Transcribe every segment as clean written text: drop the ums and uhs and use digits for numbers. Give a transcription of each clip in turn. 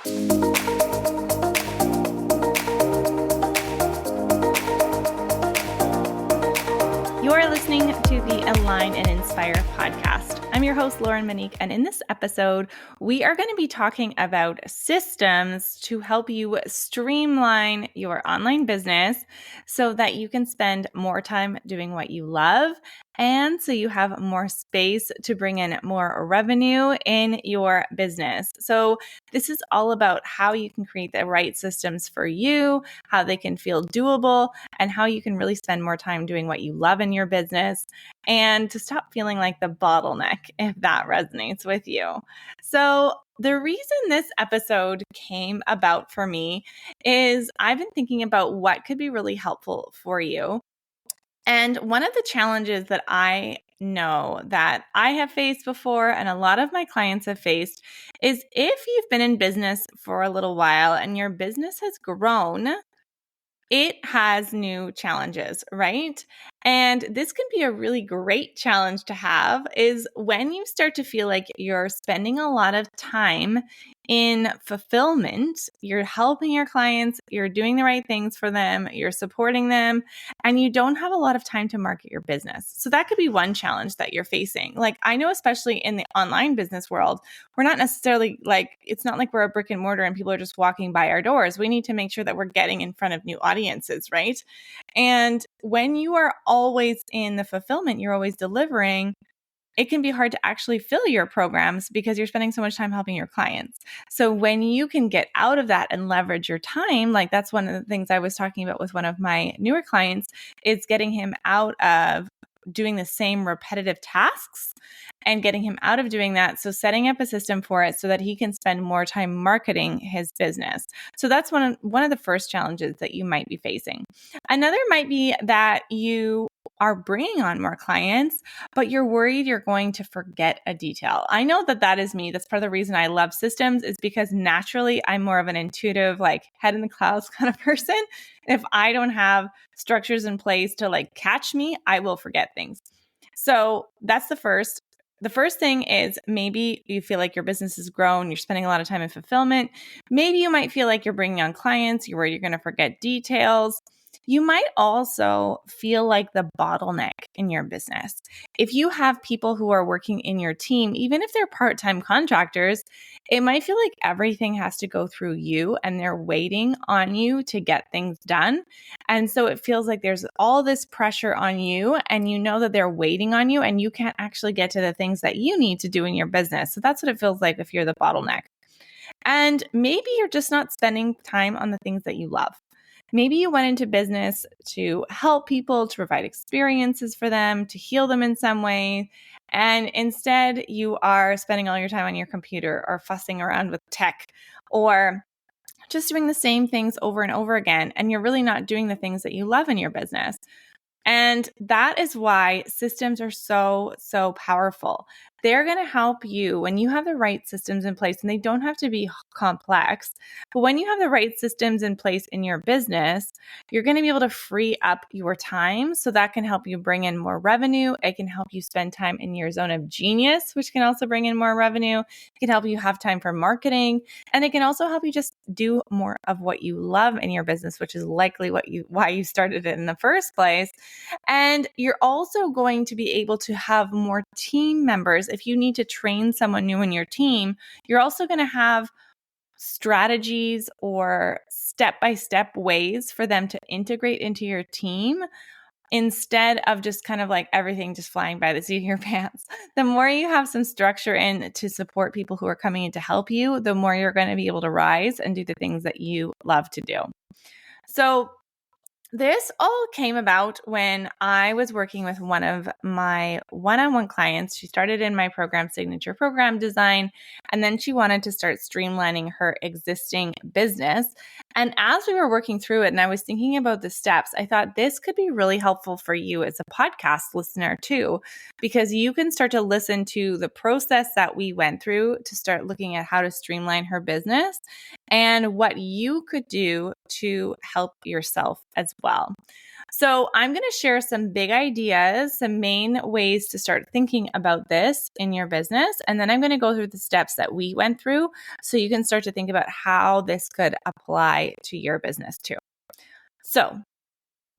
You are listening to the Align and Inspire podcast. I'm your host, Lauren Monique, and in this episode, we are going to be talking about systems to help you streamline your online business so that you can spend more time doing what you love and so you have more space to bring in more revenue in your business. So this is all about how you can create the right systems for you, how they can feel doable, and how you can really spend more time doing what you love in your business and to stop feeling like the bottleneck, if that resonates with you. So the reason this episode came about for me is I've been thinking about what could be really helpful for you. And one of the challenges that I know that I have faced before and a lot of my clients have faced is if you've been in business for a little while and your business has grown, it has new challenges, right? And this can be a really great challenge to have is when you start to feel like you're spending a lot of time in fulfillment, you're helping your clients, you're doing the right things for them, you're supporting them, and you don't have a lot of time to market your business. So that could be one challenge that you're facing. Like I know, especially in the online business world, we're not necessarily it's not like we're a brick and mortar and people are just walking by our doors. We need to make sure that we're getting in front of new audiences, right? And when you are always in the fulfillment, you're always delivering, it can be hard to actually fill your programs because you're spending so much time helping your clients. So when you can get out of that and leverage your time, like that's one of the things I was talking about with one of my newer clients, is getting him out of doing the same repetitive tasks and getting him out of doing that. So setting up a system for it so that he can spend more time marketing his business. So that's one of the first challenges that you might be facing. Another might be that you are bringing on more clients, but you're worried you're going to forget a detail. I know that is me. That's part of the reason I love systems is because naturally I'm more of an intuitive, head in the clouds kind of person. If I don't have structures in place to catch me, I will forget things. So that's the first. The first thing is maybe you feel like your business has grown, you're spending a lot of time in fulfillment. Maybe you might feel like you're bringing on clients, you're worried you're going to forget details. You might also feel like the bottleneck in your business. If you have people who are working in your team, even if they're part-time contractors, it might feel like everything has to go through you and they're waiting on you to get things done. And so it feels like there's all this pressure on you and you know that they're waiting on you and you can't actually get to the things that you need to do in your business. So that's what it feels like if you're the bottleneck. And maybe you're just not spending time on the things that you love. Maybe you went into business to help people, to provide experiences for them, to heal them in some way. And instead, you are spending all your time on your computer or fussing around with tech or just doing the same things over and over again. And you're really not doing the things that you love in your business. And that is why systems are so, so powerful. They're going to help you when you have the right systems in place, and they don't have to be complex. But when you have the right systems in place in your business, you're going to be able to free up your time. So that can help you bring in more revenue. It can help you spend time in your zone of genius, which can also bring in more revenue. It can help you have time for marketing. And it can also help you just do more of what you love in your business, which is likely why you started it in the first place. And you're also going to be able to have more team members. If you need to train someone new in your team, you're also going to have strategies or step-by-step ways for them to integrate into your team instead of just kind of like everything just flying by the seat of your pants. The more you have some structure in to support people who are coming in to help you, the more you're going to be able to rise and do the things that you love to do. So this all came about when I was working with one of my one-on-one clients. She started in my program, Signature Program Design, and then she wanted to start streamlining her existing business. And as we were working through it and I was thinking about the steps, I thought this could be really helpful for you as a podcast listener too, because you can start to listen to the process that we went through to start looking at how to streamline her business and what you could do to help yourself as well. So I'm going to share some big ideas, some main ways to start thinking about this in your business. And then I'm going to go through the steps that we went through so you can start to think about how this could apply to your business too. So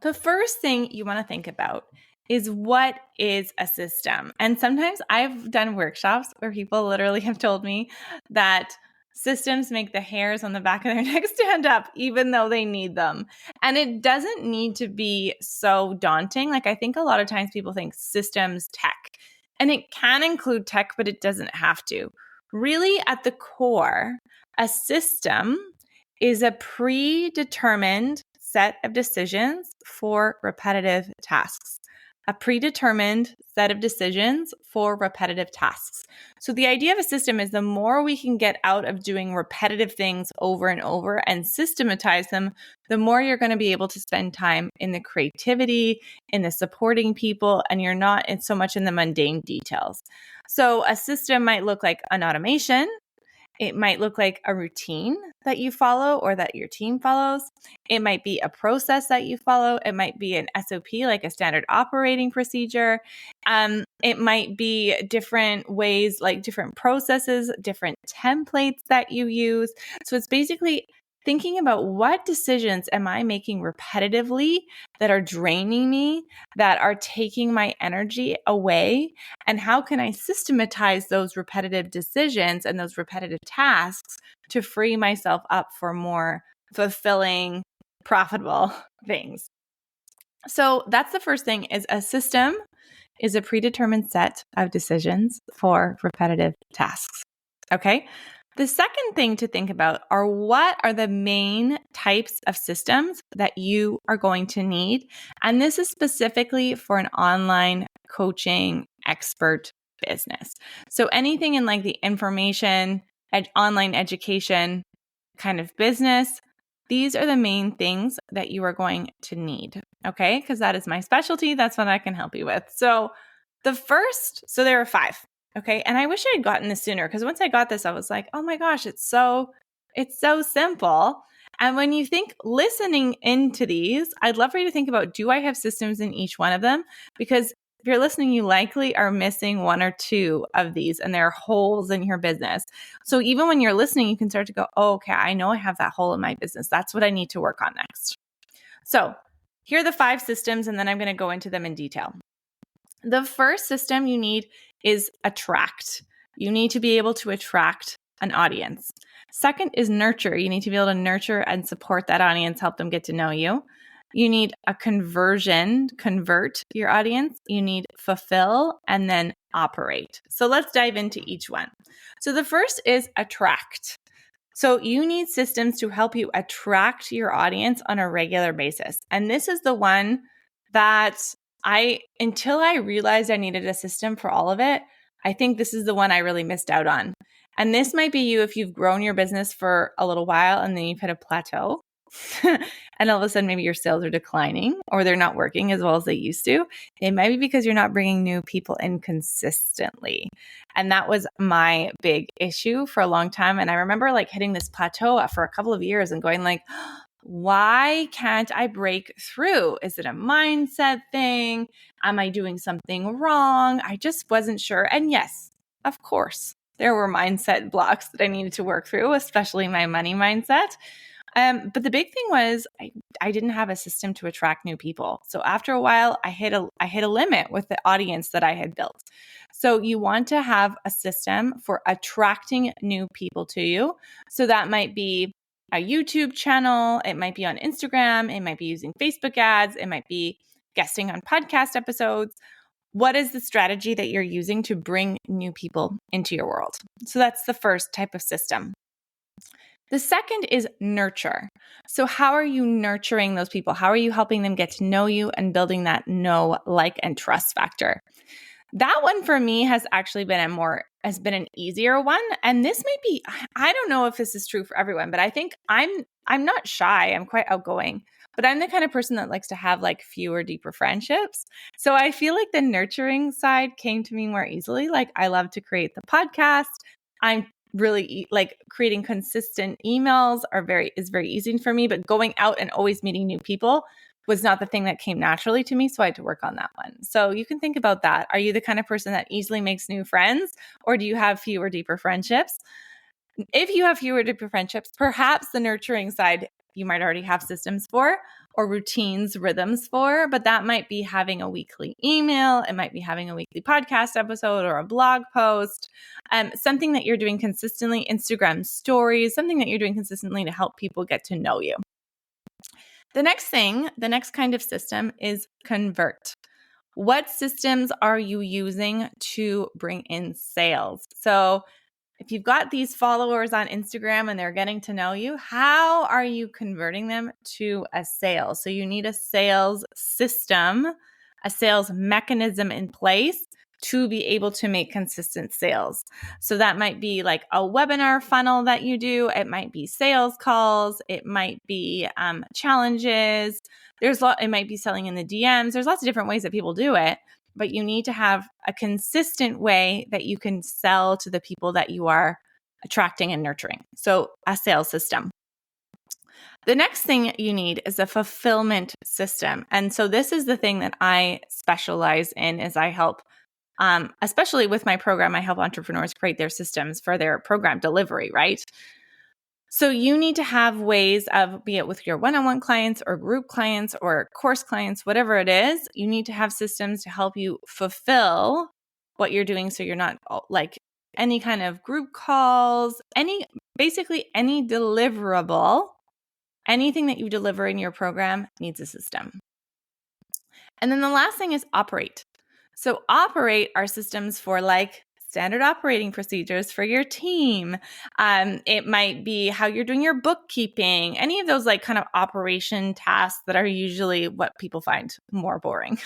the first thing you want to think about is, what is a system? And sometimes I've done workshops where people literally have told me that systems make the hairs on the back of their neck stand up, even though they need them. And it doesn't need to be so daunting. Like, I think a lot of times people think systems tech, and it can include tech, but it doesn't have to. Really, at the core, a system is a predetermined set of decisions for repetitive tasks. A predetermined set of decisions for repetitive tasks. So the idea of a system is the more we can get out of doing repetitive things over and over and systematize them, the more you're going to be able to spend time in the creativity, in the supporting people, and you're not so much in the mundane details. So a system might look like an automation. It might look like a routine that you follow or that your team follows. It might be a process that you follow. It might be an SOP, like a standard operating procedure. It might be different ways, like different processes, different templates that you use. So it's basically thinking about, what decisions am I making repetitively that are draining me, that are taking my energy away, and how can I systematize those repetitive decisions and those repetitive tasks to free myself up for more fulfilling, profitable things. So that's the first thing, is a system is a predetermined set of decisions for repetitive tasks. Okay. The second thing to think about are, what are the main types of systems that you are going to need? And this is specifically for an online coaching expert business. So anything in like the information, online education kind of business, these are the main things that you are going to need. Okay. Because that is my specialty. That's what I can help you with. So there are 5. Okay. And I wish I had gotten this sooner, because once I got this, I was like, oh my gosh, it's so simple. And when you think listening into these, I'd love for you to think about, do I have systems in each one of them? Because if you're listening, you likely are missing 1 or 2 of these, and there are holes in your business. So even when you're listening, you can start to go, oh, okay, I know I have that hole in my business. That's what I need to work on next. So here are the 5 systems, and then I'm going to go into them in detail. The first system you need is attract. You need to be able to attract an audience. Second is nurture. You need to be able to nurture and support that audience, help them get to know you. You need a convert your audience. You need fulfill, and then operate. So let's dive into each one. So the first is attract. So you need systems to help you attract your audience on a regular basis. And this is the one that until I realized I needed a system for all of it, I think this is the one I really missed out on. And this might be you if you've grown your business for a little while and then you've hit a plateau and all of a sudden maybe your sales are declining or they're not working as well as they used to. It might be because you're not bringing new people in consistently. And that was my big issue for a long time. And I remember like hitting this plateau for a couple of years and going like, why can't I break through? Is it a mindset thing? Am I doing something wrong? I just wasn't sure. And yes, of course, there were mindset blocks that I needed to work through, especially my money mindset. But the big thing was I didn't have a system to attract new people. So after a while, I hit a limit with the audience that I had built. So you want to have a system for attracting new people to you. So that might be a YouTube channel. It might be on Instagram. It might be using Facebook ads. It might be guesting on podcast episodes. What is the strategy that you're using to bring new people into your world? So that's the first type of system. The second is nurture. So how are you nurturing those people? How are you helping them get to know you and building that know, like, and trust factor? That one for me has actually been an easier one. And this might be, I don't know if this is true for everyone, but I think I'm not shy. I'm quite outgoing, but I'm the kind of person that likes to have like fewer, deeper friendships. So I feel like the nurturing side came to me more easily. Like I love to create the podcast. I'm really like creating consistent emails is very easy for me, but going out and always meeting new people was not the thing that came naturally to me. So I had to work on that one. So you can think about that. Are you the kind of person that easily makes new friends, or do you have fewer, deeper friendships? If you have fewer, deeper friendships, perhaps the nurturing side you might already have systems for, or routines, rhythms for, but that might be having a weekly email. It might be having a weekly podcast episode or a blog post, something that you're doing consistently, Instagram stories, something that you're doing consistently to help people get to know you. The next kind of system is convert. What systems are you using to bring in sales? So if you've got these followers on Instagram and they're getting to know you, how are you converting them to a sale? So you need a sales system, a sales mechanism in place to be able to make consistent sales. So that might be like a webinar funnel that you do. It might be sales calls. It might be challenges. It might be selling in the DMs. There's lots of different ways that people do it, but you need to have a consistent way that you can sell to the people that you are attracting and nurturing. So a sales system. The next thing you need is a fulfillment system. And so this is the thing that I specialize in, is I help, especially with my program, I help entrepreneurs create their systems for their program delivery, right? So you need to have ways of, be it with your one-on-one clients or group clients or course clients, whatever it is, you need to have systems to help you fulfill what you're doing. So you're not like any kind of group calls, basically any deliverable, anything that you deliver in your program needs a system. And then the last thing is operate. So operate are systems for like standard operating procedures for your team. It might be how you're doing your bookkeeping, any of those like kind of operation tasks that are usually what people find more boring.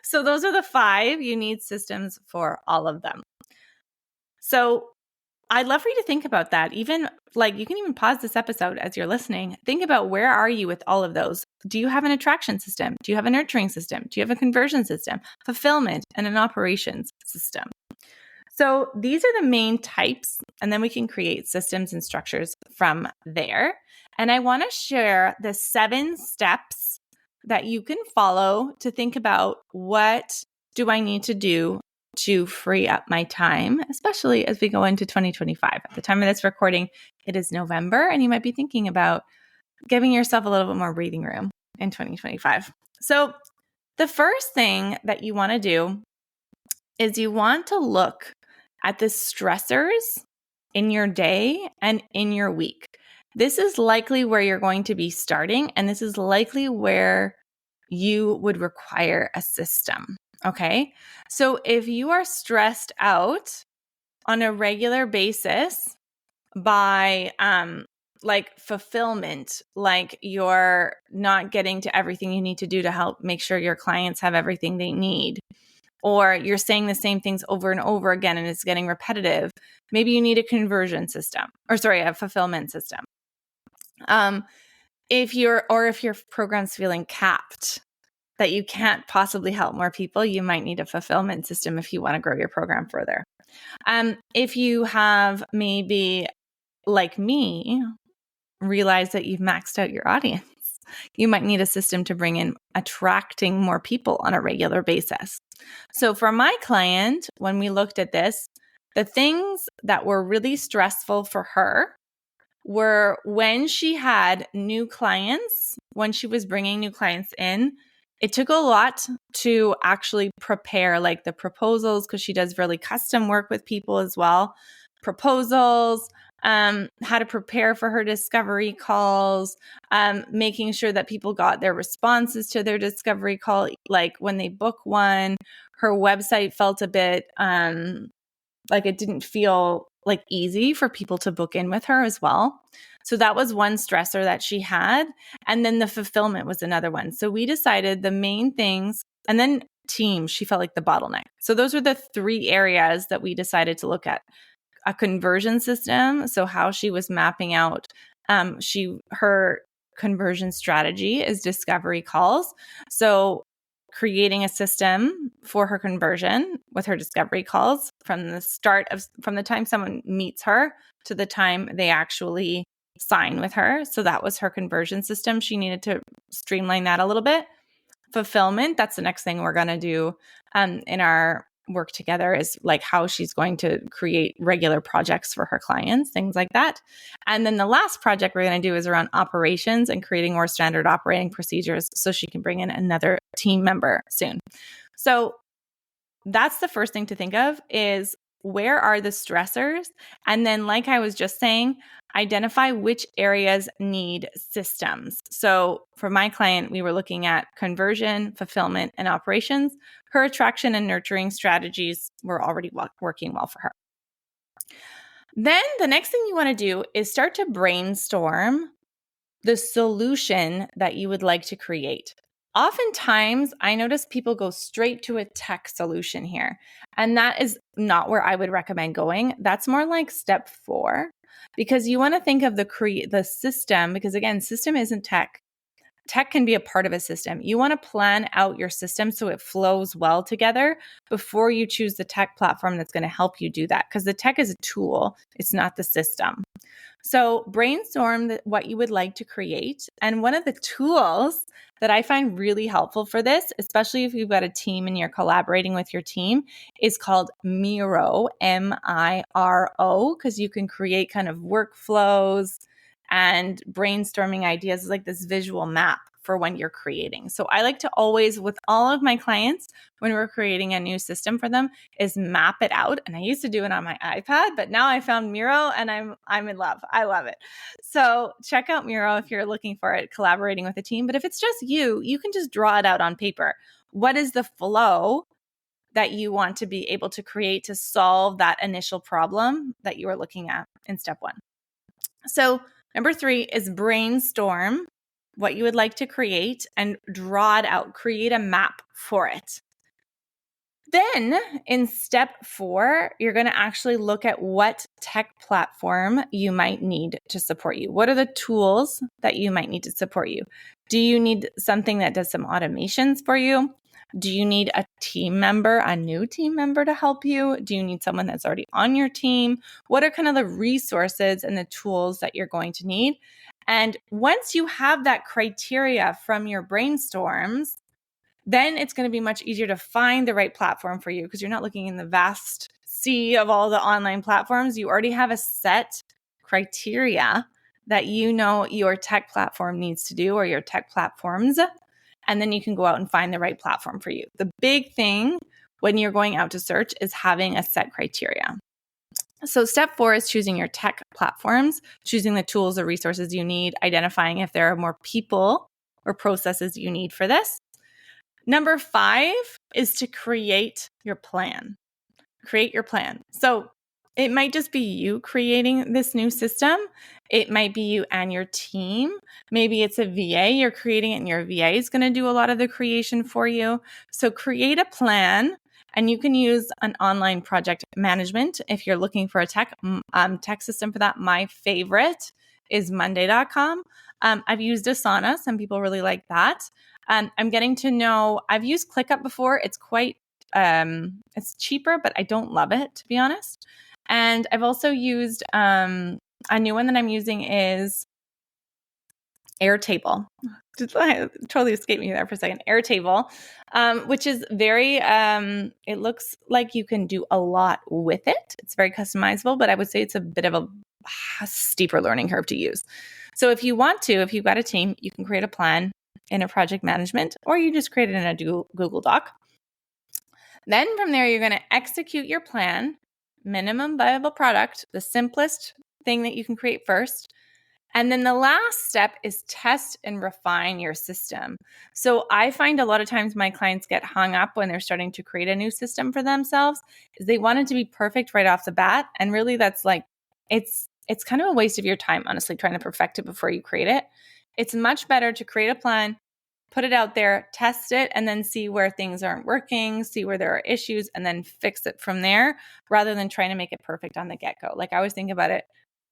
So those are the 5. You need systems for all of them. So I'd love for you to think about that. Even like you can even pause this episode as you're listening. Think about, where are you with all of those? Do you have an attraction system? Do you have a nurturing system? Do you have a conversion system, fulfillment, and an operations system? So these are the main types, and then we can create systems and structures from there. And I want to share the 7 steps that you can follow to think about, what do I need to do to free up my time, especially as we go into 2025. At the time of this recording, it is November, and you might be thinking about giving yourself a little bit more breathing room in 2025. So the first thing that you want to do is you want to look at the stressors in your day and in your week. This is likely where you're going to be starting, and this is likely where you would require a system. Okay. So if you are stressed out on a regular basis by like fulfillment, like you're not getting to everything you need to do to help make sure your clients have everything they need, or you're saying the same things over and over again and it's getting repetitive, maybe you need a conversion system, a fulfillment system. If your program's feeling capped, that you can't possibly help more people, you might need a fulfillment system if you want to grow your program further. If you have, maybe like me, realize that you've maxed out your audience, you might need a system to bring in attracting more people on a regular basis. So for my client, when we looked at this, the things that were really stressful for her were when she had new clients, when she was bringing new clients in, it took a lot to actually prepare like the proposals, because she does really custom work with people as well. Proposals, how to prepare for her discovery calls, making sure that people got their responses to their discovery call. Like when they book one, her website felt a bit like it didn't feel like easy for people to book in with her as well. So that was one stressor that she had. And then the fulfillment was another one. So we decided the main things, and then team, she felt like the bottleneck. So those were the 3 areas that we decided to look at. A conversion system, so how she was mapping out, her conversion strategy is discovery calls. So creating a system for her conversion with her discovery calls from the time someone meets her to the time they actually sign with her. So that was her conversion system. She needed to streamline that a little bit. Fulfillment, that's the next thing we're going to do in our work together, is like how she's going to create regular projects for her clients, things like that. And then the last project we're going to do is around operations and creating more standard operating procedures so she can bring in another team member soon. So that's the first thing to think of, is where are the stressors? And then, like I was just saying, identify which areas need systems. So for my client, we were looking at conversion, fulfillment, and operations. Her attraction and nurturing strategies were already working well for her. Then the next thing you want to do is start to brainstorm the solution that you would like to create. Oftentimes, I notice people go straight to a tech solution here, and that is not where I would recommend going. That's more like step 4, because you want to think of the system, because again, system isn't tech. Tech can be a part of a system. You want to plan out your system so it flows well together before you choose the tech platform that's going to help you do that, because the tech is a tool, it's not the system. So brainstorm what you would like to create. And one of the tools that I find really helpful for this, especially if you've got a team and you're collaborating with your team, is called Miro, Miro, because you can create kind of workflows and brainstorming ideas. Is like this visual map for when you're creating. So I like to always, with all of my clients, when we're creating a new system for them, is map it out. And I used to do it on my iPad, but now I found Miro and I'm in love. I love it. So check out Miro if you're looking for it, collaborating with a team. But if it's just you, you can just draw it out on paper. What is the flow that you want to be able to create to solve that initial problem that you are looking at in step 1? So number 3 is brainstorm what you would like to create and draw it out, create a map for it. Then in step 4, you're going to actually look at what tech platform you might need to support you. What are the tools that you might need to support you? Do you need something that does some automations for you? Do you need a team member, a new team member to help you? Do you need someone that's already on your team? What are kind of the resources and the tools that you're going to need? And once you have that criteria from your brainstorms, then it's going to be much easier to find the right platform for you, because you're not looking in the vast sea of all the online platforms. You already have a set criteria that you know your tech platform needs to do, or your tech platforms. And then you can go out and find the right platform for you. The big thing when you're going out to search is having a set criteria. So step 4 is choosing your tech platforms, choosing the tools or resources you need, identifying if there are more people or processes you need for this. Number 5 is to create your plan. Create your plan. So it might just be you creating this new system. It might be you and your team. Maybe it's a VA. You're creating it and your VA is going to do a lot of the creation for you. So create a plan, and you can use an online project management if you're looking for a tech system for that. My favorite is Monday.com. I've used Asana. Some people really like that. I'm getting to know, I've used ClickUp before. It's quite, it's cheaper, but I don't love it, to be honest. And I've also used, a new one that I'm using is Airtable. Totally escaped me there for a second. Airtable, which is very, it looks like you can do a lot with it. It's very customizable, but I would say it's a bit of a steeper learning curve to use. So if you want to, if you've got a team, you can create a plan in a project management, or you just create it in a Google Doc. Then from there, you're going to execute your plan, minimum viable product, the simplest thing that you can create first. And then the last step is test and refine your system. So I find a lot of times my clients get hung up when they're starting to create a new system for themselves, is they want it to be perfect right off the bat. And really that's like, it's kind of a waste of your time, honestly, trying to perfect it before you create it. It's much better to create a plan, put it out there, test it, and then see where things aren't working, see where there are issues, and then fix it from there, rather than trying to make it perfect on the get-go. Like I always think about it,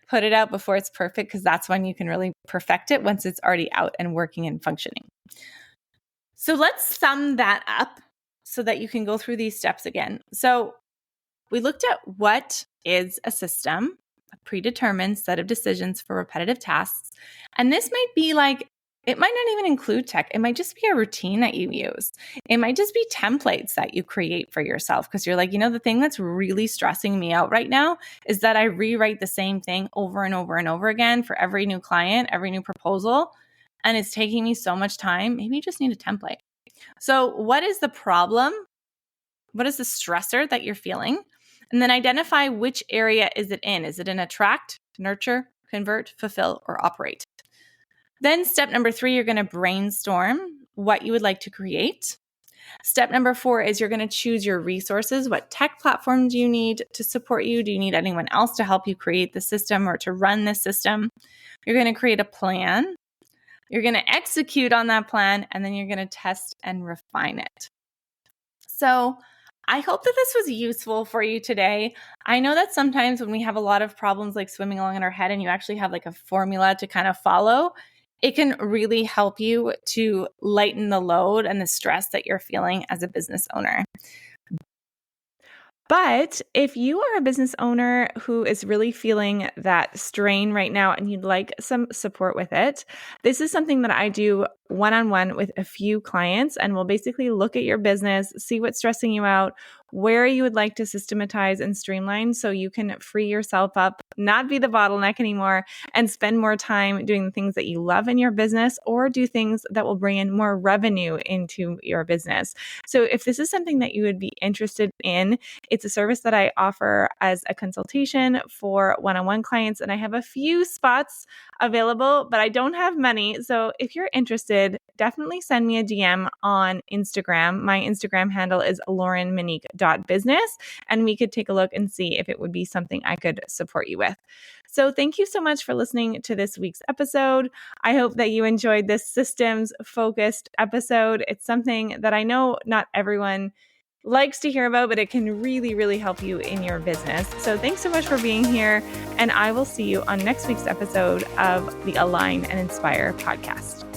put it out before it's perfect, because that's when you can really perfect it, once it's already out and working and functioning. So let's sum that up so that you can go through these steps again. So we looked at what is a system. a predetermined set of decisions for repetitive tasks. And this might be like, it might not even include tech. It might just be a routine that you use. It might just be templates that you create for yourself because you're like, the thing that's really stressing me out right now is that I rewrite the same thing over and over and over again for every new client, every new proposal, and it's taking me so much time. Maybe you just need a template. So what is the problem? What is the stressor that you're feeling? And then identify which area is it in. Is it in attract, nurture, convert, fulfill, or operate? Then step number 3, you're going to brainstorm what you would like to create. Step number 4 is you're going to choose your resources. What tech platform do you need to support you? Do you need anyone else to help you create the system or to run the system? You're going to create a plan. You're going to execute on that plan, and then you're going to test and refine it. So I hope that this was useful for you today. I know that sometimes when we have a lot of problems like swimming along in our head and you actually have like a formula to kind of follow, it can really help you to lighten the load and the stress that you're feeling as a business owner. But if you are a business owner who is really feeling that strain right now and you'd like some support with it, this is something that I do one-on-one with a few clients, and we'll basically look at your business, see what's stressing you out, where you would like to systematize and streamline so you can free yourself up, not be the bottleneck anymore, and spend more time doing the things that you love in your business or do things that will bring in more revenue into your business. So if this is something that you would be interested in, it's a service that I offer as a consultation for one-on-one clients, and I have a few spots available, but I don't have many. So if you're interested, definitely send me a DM on Instagram. My Instagram handle is laurenmonique.business, and we could take a look and see if it would be something I could support you with. So thank you so much for listening to this week's episode. I hope that you enjoyed this systems-focused episode. It's something that I know not everyone likes to hear about, but it can really, really help you in your business. So thanks so much for being here, and I will see you on next week's episode of the Align and Inspire podcast.